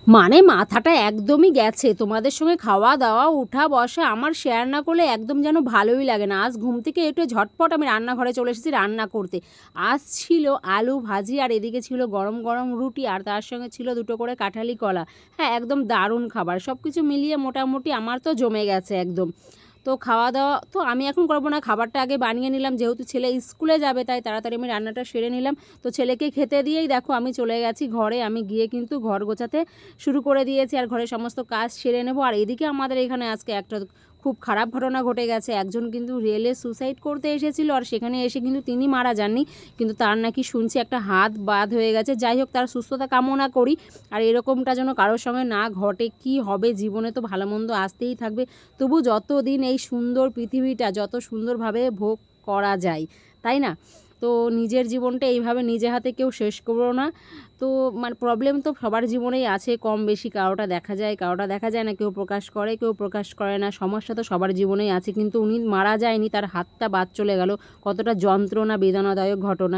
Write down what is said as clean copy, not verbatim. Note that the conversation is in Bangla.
মানে মাথাটা একদমই গেছে। তোমাদের সঙ্গে খাওয়া দাওয়া উঠা বসা আমার শেয়ার না করলে একদম যেন ভালোই লাগে না। আজ ঘুম থেকে উঠে ঝটপট আমি রান্নাঘরে চলে এসেছি রান্না করতে। আজ ছিল আলু ভাজি আর এদিকে ছিল গরম গরম রুটি আর তার সঙ্গে ছিল দুটো করে কাঁঠালি কলা। হ্যাঁ, একদম দারুণ খাবার। সব কিছু মিলিয়ে মোটামুটি আমার তো জমে গেছে একদম। তো খাওয়া দাওয়া তো আমি এখন করবো না, খাবারটা আগে বানিয়ে নিলাম, যেহেতু ছেলে স্কুলে যাবে তাই তাড়াতাড়ি আমি রান্নাটা সেরে নিলাম। তো ছেলেকে খেতে দিয়েই দেখো আমি চলে গেছি ঘরে। আমি গিয়ে কিন্তু ঘর গোছাতে শুরু করে দিয়েছি আর ঘরের সমস্ত কাজ সেরে নেবো। আর এদিকে আমাদের এখানে আজকে একটা খুব খারাপ ঘটনা ঘটে গেছে। একজন কিন্তু রেলে সুসাইড করতে এসেছিল আর সেখানে এসে কিন্তু তিনি মারা যাননি, কিন্তু তার নাকি শুনছি একটা হাত বাদ হয়ে গেছে। যাই হোক, তার সুস্থতা কামনা করি। আর এরকমটা যেন কারোর সঙ্গে না ঘটে। কি হবে, জীবনে তো ভালো মন্দ আসতেই থাকবে। তবু যতদিন এই সুন্দর পৃথিবীটা যত সুন্দরভাবে ভোগ করা যায়, তাই না? তো নিজের জীবনটা এইভাবে নিজে হাতে কেউ শেষ করো না। তো মানে প্রবলেম তো সবার জীবনেই আছে কম বেশি, কারোটা দেখা যায় কারোটা দেখা যায় না, কেউ প্রকাশ করে কেউ প্রকাশ করে না, সমস্যা তো সবার জীবনেই আছে। কিন্তু উনি মারা যায়নি, তার হাতটা বাদ চলে গেল। কতটা যন্ত্রণা বেদনাদায়ক ঘটনা।